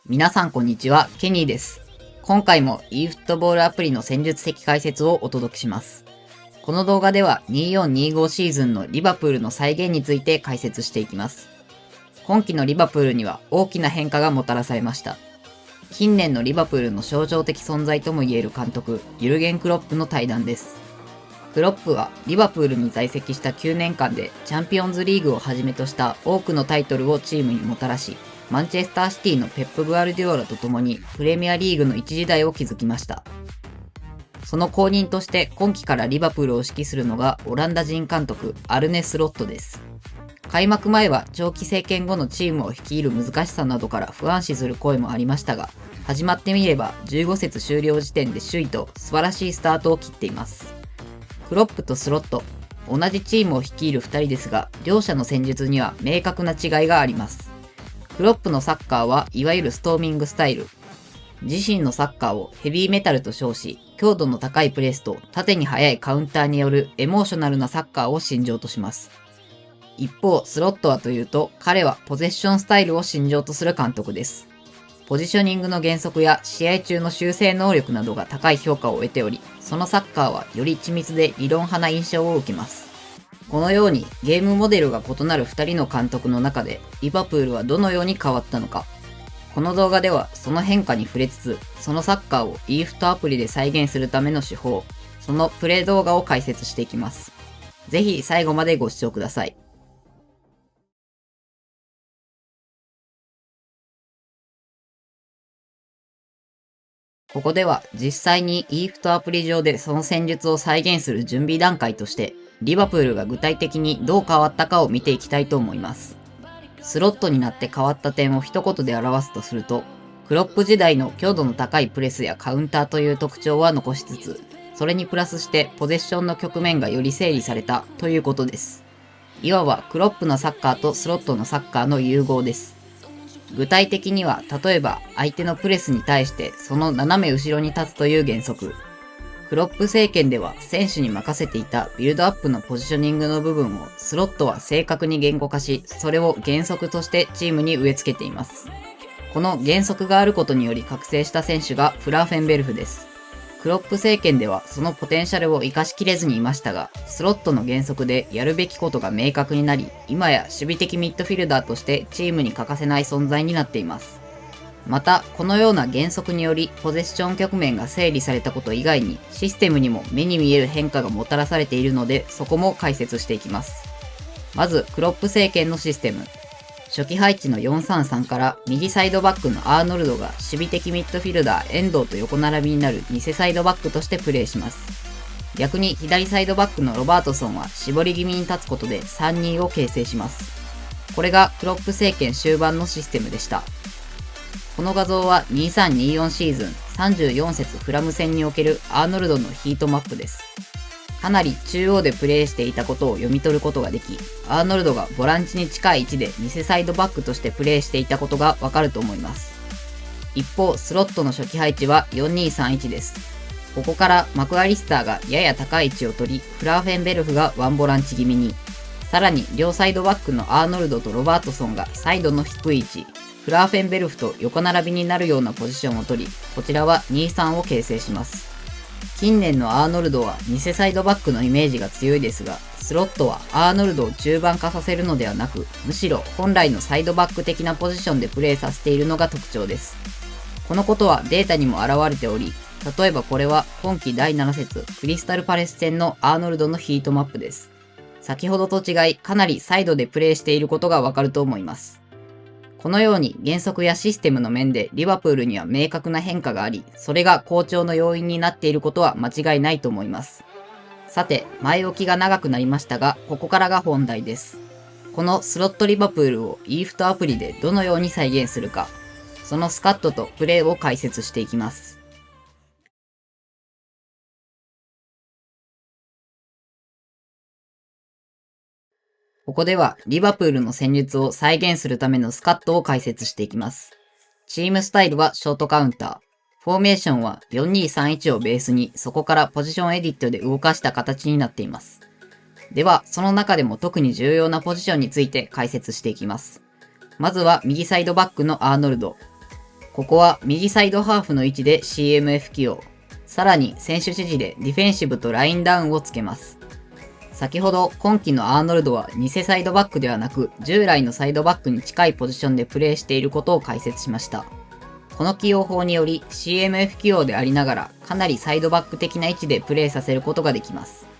皆さんこんにちは、ケニーです。今回も e フットボールアプリの戦術的解説をお届けします。この動画では24-25シーズンのリバプールの再現について解説していきます。今季のリバプールには大きな変化がもたらされました。近年のリバプールの象徴的存在ともいえる監督、ユルゲン・クロップの対談です。クロップはリバプールに在籍した9年間でチャンピオンズリーグをはじめとした多くのタイトルをチームにもたらし、マンチェスターシティのペップ・グアルディオラと共にプレミアリーグの一時代を築きました。その後任として今季からリバプールを指揮するのがオランダ人監督アルネ・スロットです。開幕前は長期政権後のチームを率いる難しさなどから不安視する声もありましたが、始まってみれば15節終了時点で首位と素晴らしいスタートを切っています。クロップとスロット、同じチームを率いる2人ですが、両者の戦術には明確な違いがあります。クロップのサッカーはいわゆるストーミングスタイル。自身のサッカーをヘビーメタルと称し、強度の高いプレスと縦に速いカウンターによるエモーショナルなサッカーを信条とします。一方、スロットはというと、彼はポゼッションスタイルを信条とする監督です。ポジショニングの原則や試合中の修正能力などが高い評価を得ており、そのサッカーはより緻密で理論派な印象を受けます。このようにゲームモデルが異なる2人の監督の中でリバプールはどのように変わったのか。この動画ではその変化に触れつつ、そのサッカーを e フットアプリで再現するための手法、そのプレイ動画を解説していきます。ぜひ最後までご視聴ください。ここでは実際に e フットアプリ上でその戦術を再現する準備段階として、リバプールが具体的にどう変わったかを見ていきたいと思います。スロットになって変わった点を一言で表すとすると、クロップ時代の強度の高いプレスやカウンターという特徴は残しつつ、それにプラスしてポゼッションの局面がより整理されたということです。いわばクロップのサッカーとスロットのサッカーの融合です。具体的には、例えば相手のプレスに対してその斜め後ろに立つという原則。クロップ政権では選手に任せていたビルドアップのポジショニングの部分をスロットは正確に言語化し、それを原則としてチームに植え付けています。この原則があることにより覚醒した選手がフラーフェンベルフです。クロップ政権ではそのポテンシャルを生かしきれずにいましたが、スロットの原則でやるべきことが明確になり、今や守備的ミッドフィルダーとしてチームに欠かせない存在になっています。また、このような原則によりポゼッション局面が整理されたこと以外に、システムにも目に見える変化がもたらされているので、そこも解説していきます。まず、クロップ政権のシステム。初期配置の433から右サイドバックのアーノルドが守備的ミッドフィルダー遠藤と横並びになる偽サイドバックとしてプレーします。逆に左サイドバックのロバートソンは絞り気味に立つことで3-2を形成します。これがクロップ政権終盤のシステムでした。この画像は23-24シーズン34節フラム戦におけるアーノルドのヒートマップです。かなり中央でプレーしていたことを読み取ることができ、アーノルドがボランチに近い位置で偽サイドバックとしてプレーしていたことがわかると思います。一方、スロットの初期配置は4-2-3-1です。ここからマクアリスターがやや高い位置を取り、フラーフェンベルフがワンボランチ気味に、さらに両サイドバックのアーノルドとロバートソンがサイドの低い位置、フラーフェンベルフと横並びになるようなポジションを取り、こちらは2-3を形成します。近年のアーノルドは偽サイドバックのイメージが強いですが、スロットはアーノルドを中盤化させるのではなく、むしろ本来のサイドバック的なポジションでプレーさせているのが特徴です。このことはデータにも現れており、例えばこれは今季第7節クリスタルパレス戦のアーノルドのヒートマップです。先ほどと違い、かなりサイドでプレーしていることがわかると思います。このように原則やシステムの面でリバプールには明確な変化があり、それが好調の要因になっていることは間違いないと思います。さて、前置きが長くなりましたが、ここからが本題です。このスロットリバプールを e フットアプリでどのように再現するか、そのスカットとプレーを解説していきます。ここではリバプールの戦術を再現するためのスカットを解説していきます。チームスタイルはショートカウンター。フォーメーションは4-2-3-1をベースにそこからポジションエディットで動かした形になっています。では、その中でも特に重要なポジションについて解説していきます。まずは右サイドバックのアーノルド。ここは右サイドハーフの位置で CMF 起用。さらに選手指示でディフェンシブとラインダウンをつけます。先ほど今季のアーノルドは偽サイドバックではなく従来のサイドバックに近いポジションでプレーしていることを解説しました。この起用法により CMF 起用でありながらかなりサイドバック的な位置でプレーさせることができます。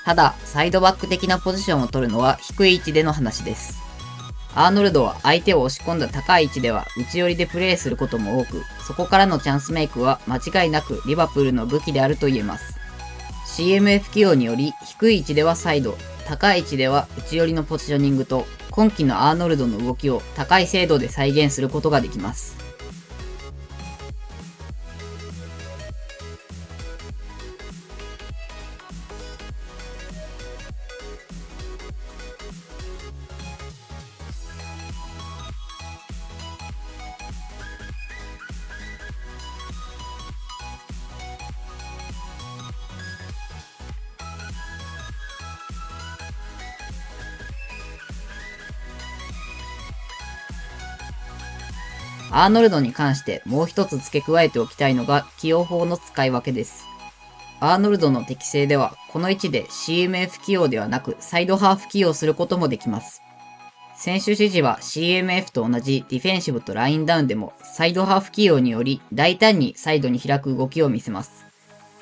ただ、サイドバック的なポジションを取るのは低い位置での話です。アーノルドは相手を押し込んだ高い位置では内寄りでプレーすることも多く、そこからのチャンスメイクは間違いなくリバプールの武器であると言えます。CMF 起用により低い位置ではサイド、高い位置では内寄りのポジショニングと、今季のアーノルドの動きを高い精度で再現することができます。アーノルドに関してもう一つ付け加えておきたいのが起用法の使い分けです。アーノルドの適性ではこの位置で CMF 起用ではなくサイドハーフ起用することもできます。選手指示は CMF と同じディフェンシブとラインダウンでもサイドハーフ起用により大胆にサイドに開く動きを見せます。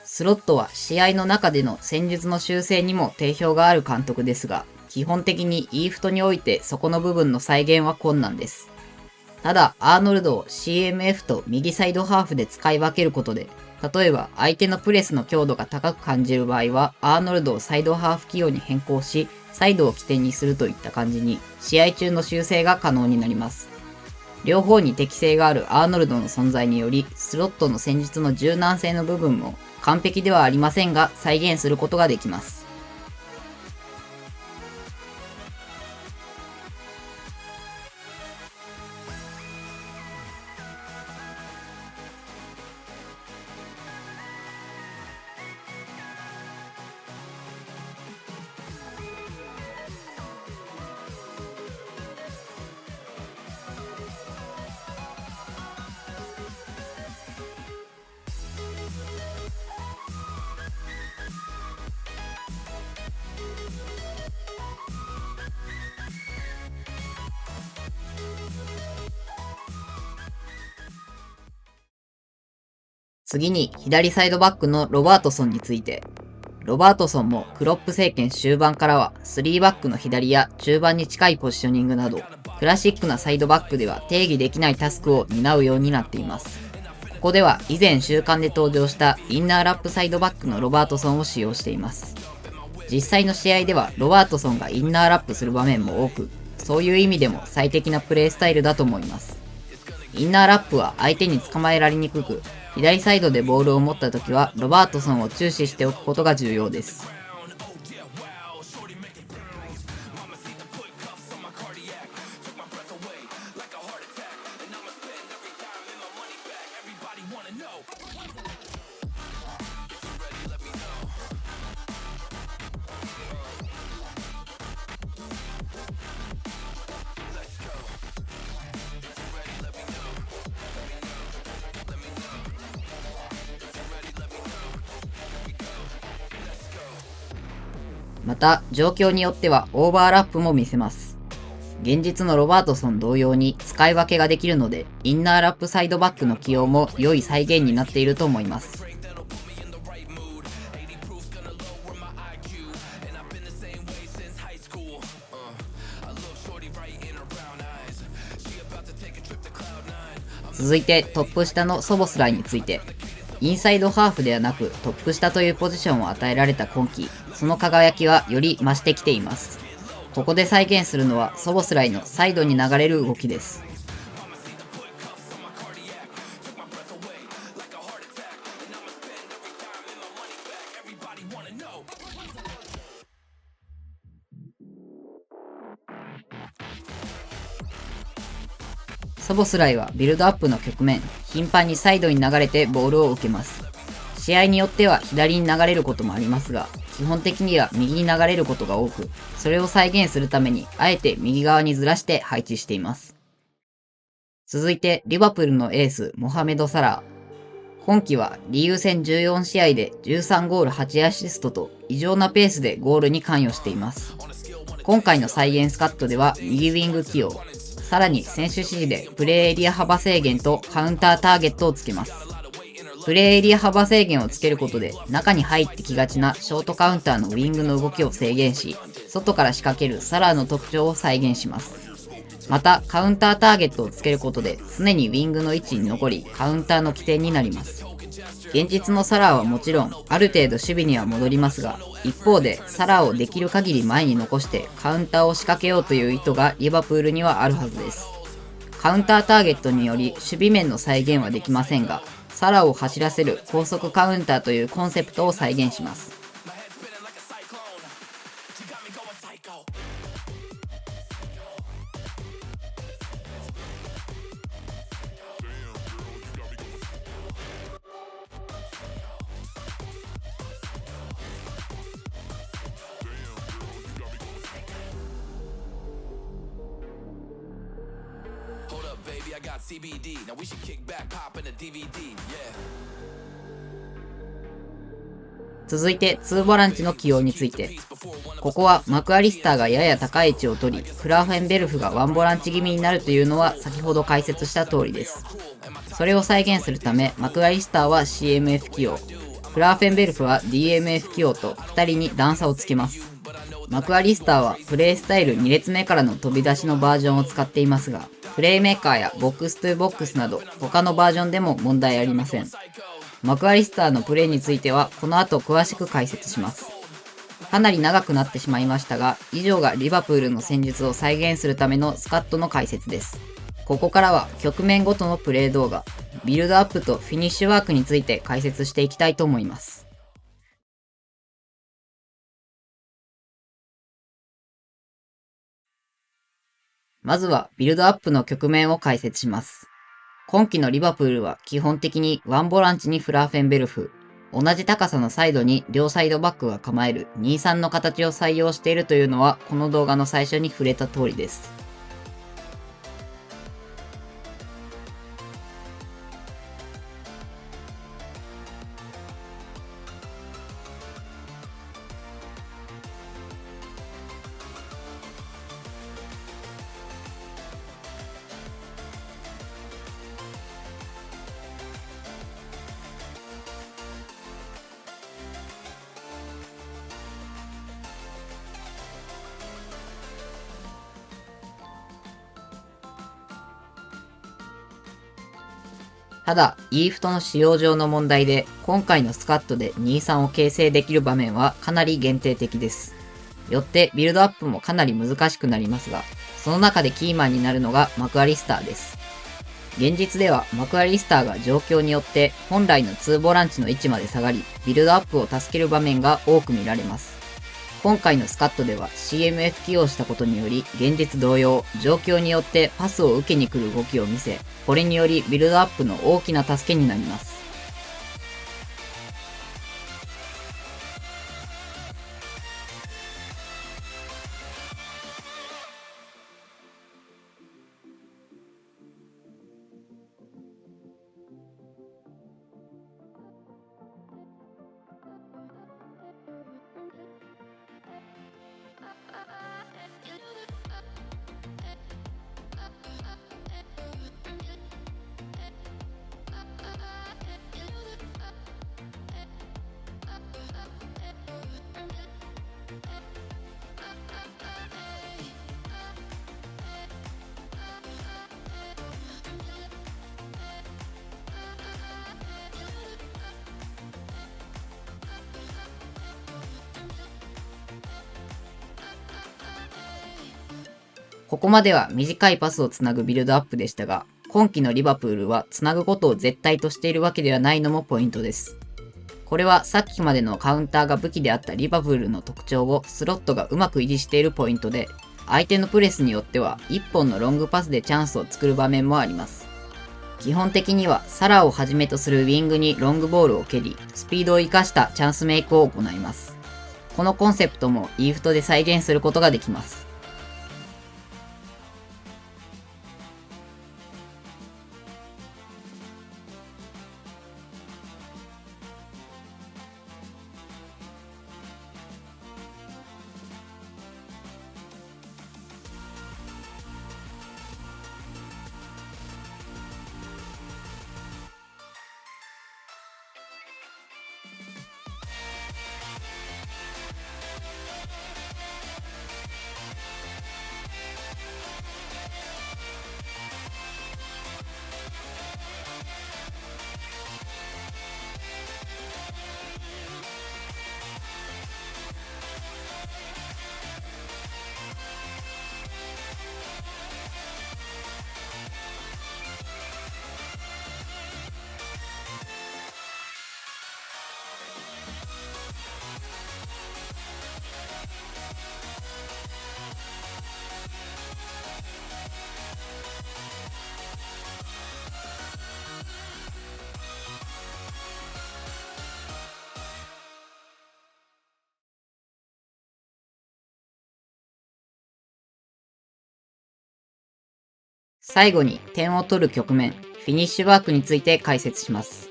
スロットは試合の中での戦術の修正にも定評がある監督ですが、基本的にイーフトにおいてそこの部分の再現は困難です。ただ、アーノルドを CMF と右サイドハーフで使い分けることで、例えば相手のプレスの強度が高く感じる場合は、アーノルドをサイドハーフ起用に変更し、サイドを起点にするといった感じに、試合中の修正が可能になります。両方に適性があるアーノルドの存在により、スロットの戦術の柔軟性の部分も完璧ではありませんが、再現することができます。次に左サイドバックのロバートソンについて。ロバートソンもクロップ政権終盤からは3バックの左や中盤に近いポジショニングなど、クラシックなサイドバックでは定義できないタスクを担うようになっています。ここでは以前週間で登場したインナーラップサイドバックのロバートソンを使用しています。実際の試合ではロバートソンがインナーラップする場面も多く、そういう意味でも最適なプレースタイルだと思います。インナーラップは相手に捕まえられにくく、左サイドでボールを持った時はロバートソンを注視しておくことが重要です。また、状況によってはオーバーラップも見せます。現実のロバートソン同様に使い分けができるので、インナーラップサイドバックの起用も良い再現になっていると思います。続いてトップ下のソボスライについて。インサイドハーフではなくトップ下というポジションを与えられた今季、その輝きはより増してきています。ここで再現するのはソボスライのサイドに流れる動きです。ソボスライはビルドアップの局面、頻繁にサイドに流れてボールを受けます。試合によっては左に流れることもありますが、基本的には右に流れることが多く、それを再現するためにあえて右側にずらして配置しています。続いてリバプールのエース、モハメド・サラー。今季はリーグ戦14試合で13ゴール8アシストと異常なペースでゴールに関与しています。今回の再現スカットでは右ウィング起用、さらに選手指示でプレーエリア幅制限とカウンターターゲットをつけます。プレーエリア幅制限をつけることで中に入ってきがちなショートカウンターのウィングの動きを制限し、外から仕掛けるサラーの特徴を再現します。また、カウンターターゲットをつけることで常にウィングの位置に残り、カウンターの起点になります。現実のサラーはもちろん、ある程度守備には戻りますが、一方でサラーをできる限り前に残してカウンターを仕掛けようという意図がリバプールにはあるはずです。カウンターターゲットにより守備面の再現はできませんが、サラーを走らせる高速カウンターというコンセプトを再現します。Baby, I got CBD. Now we should kick back, pop in a DVD. Yeah. 続いて2ボランチの起用について。ここはマクアリスターがやや高い位置を取り、フラーフェンベルフが1ボランチ気味になるというのは先ほど解説した通りです。それを再現するため、マクアリスターは CMF 起用、フラーフェンベルフは DMF 起用と2人に段差をつけます。マクアリスターはプレースタイル2列目からの飛び出しのバージョンを使っていますが、プレイメーカーやボックストゥボックスなど他のバージョンでも問題ありません。マクアリスターのプレイについてはこの後詳しく解説します。かなり長くなってしまいましたが、以上がリバプールの戦術を再現するためのスカットの解説です。ここからは局面ごとのプレイ動画、ビルドアップとフィニッシュワークについて解説していきたいと思います。まずはビルドアップの局面を解説します。今季のリバプールは基本的にワンボランチにフラーフェンベルフ、同じ高さのサイドに両サイドバックが構える2-3の形を採用しているというのはこの動画の最初に触れた通りです。ただ、イーフトの使用上の問題で、今回のスカットで2-3を形成できる場面はかなり限定的です。よってビルドアップもかなり難しくなりますが、その中でキーマンになるのがマクアリスターです。現実ではマクアリスターが状況によって本来の2ボランチの位置まで下がり、ビルドアップを助ける場面が多く見られます。今回のスカットでは CMF 起用したことにより、現実同様、状況によってパスを受けに来る動きを見せ、これによりビルドアップの大きな助けになります。ここまでは短いパスをつなぐビルドアップでしたが、今季のリバプールはつなぐことを絶対としているわけではないのもポイントです。これはさっきまでのカウンターが武器であったリバプールの特徴をスロットがうまく維持しているポイントで、相手のプレスによっては1本のロングパスでチャンスを作る場面もあります。基本的にはサラをはじめとするウィングにロングボールを蹴り、スピードを生かしたチャンスメイクを行います。このコンセプトもイーフトで再現することができます。最後に点を取る局面、フィニッシュワークについて解説します。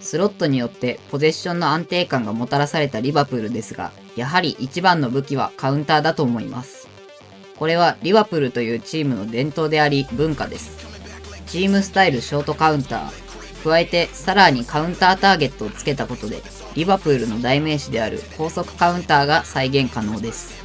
スロットによってポゼッションの安定感がもたらされたリバプールですが、やはり一番の武器はカウンターだと思います。これはリバプールというチームの伝統であり文化です。チームスタイルショートカウンター、加えてさらにカウンターターゲットをつけたことで、リバプールの代名詞である高速カウンターが再現可能です。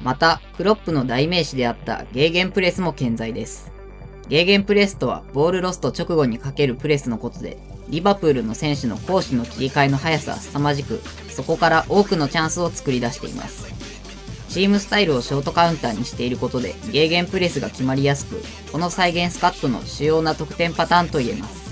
また、クロップの代名詞であったゲーゲンプレスも健在です。ゲーゲンプレスとはボールロスト直後にかけるプレスのことで、リバプールの選手の攻守の切り替えの速さは凄まじく、そこから多くのチャンスを作り出しています。チームスタイルをショートカウンターにしていることでゲーゲンプレスが決まりやすく、この再現スカットの主要な得点パターンと言えます。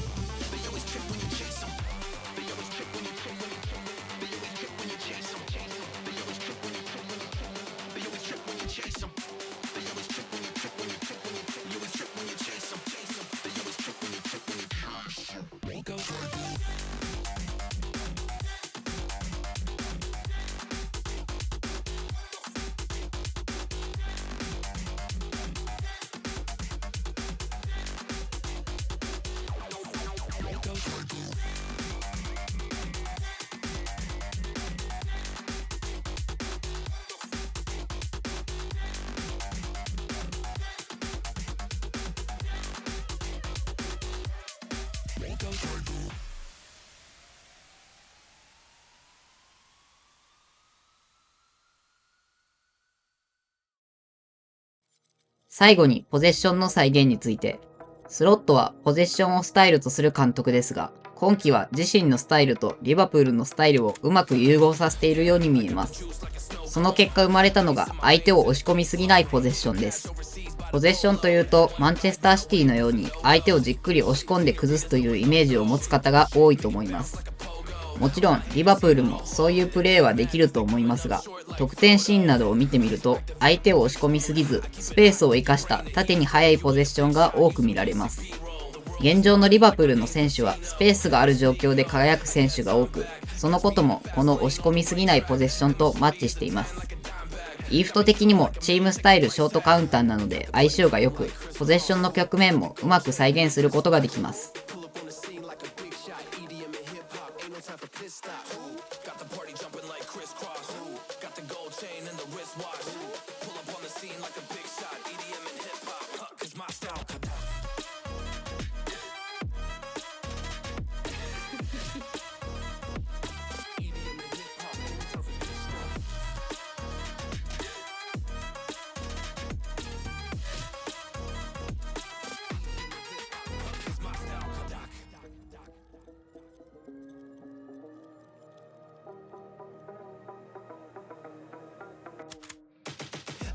最後にポゼッションの再現について。スロットはポゼッションをスタイルとする監督ですが、今季は自身のスタイルとリバプールのスタイルをうまく融合させているように見えます。その結果生まれたのが相手を押し込みすぎないポゼッションです。ポゼッションというとマンチェスターシティのように相手をじっくり押し込んで崩すというイメージを持つ方が多いと思います。もちろんリバプールもそういうプレーはできると思いますが、得点シーンなどを見てみると相手を押し込みすぎずスペースを生かした縦に速いポゼッションが多く見られます。現状のリバプールの選手はスペースがある状況で輝く選手が多く、そのこともこの押し込みすぎないポゼッションとマッチしています。イーフト的にもチームスタイルショートカウンターなので相性が良く、ポゼッションの局面もうまく再現することができます。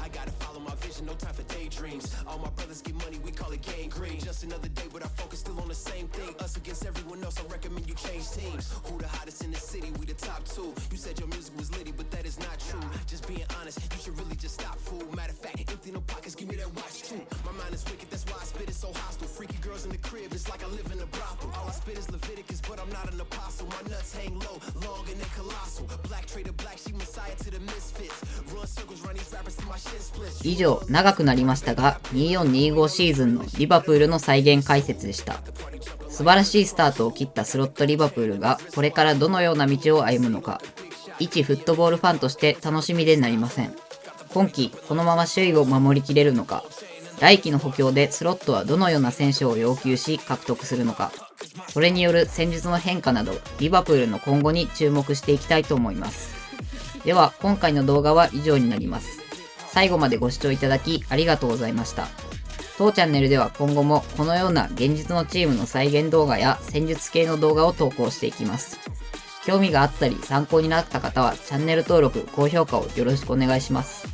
I gotta follow my vision, no time for daydreams. All my brothers get money, we call it gang green. Just another day, but our focus still on the same thing. Us against everyone else, I recommend you change teams. Who the hottest in the city? We the top two. You said your music was litty, but that is not true. Just being honest, you should really just stop, fool. Matter of fact, empty no pockets, give me that watch too. My mind is wicked, that's why I spit it so hostile. Freaky girls in the crib, it's like I live in a brothel. All I spit is Leviticus, but I'm not an apostle. My nuts hang low, long and they colossal. Black trader, black sheep, messiah to the misfits. Run circles, run these rappers to my shit splits. 以上、長くなりましたが、2425シーズンのリバプールの再現解説でした。素晴らしいスタートを切ったスロットリバプールがこれからどのような道を歩むのか、一フットボールファンとして楽しみでなりません。今季、このまま首位を守りきれるのか、来季の補強でスロットはどのような選手を要求し獲得するのか、それによる戦術の変化など、リバプールの今後に注目していきたいと思います。では、今回の動画は以上になります。最後までご視聴いただきありがとうございました。当チャンネルでは今後もこのような現実のチームの再現動画や戦術系の動画を投稿していきます。興味があったり参考になった方はチャンネル登録、高評価をよろしくお願いします。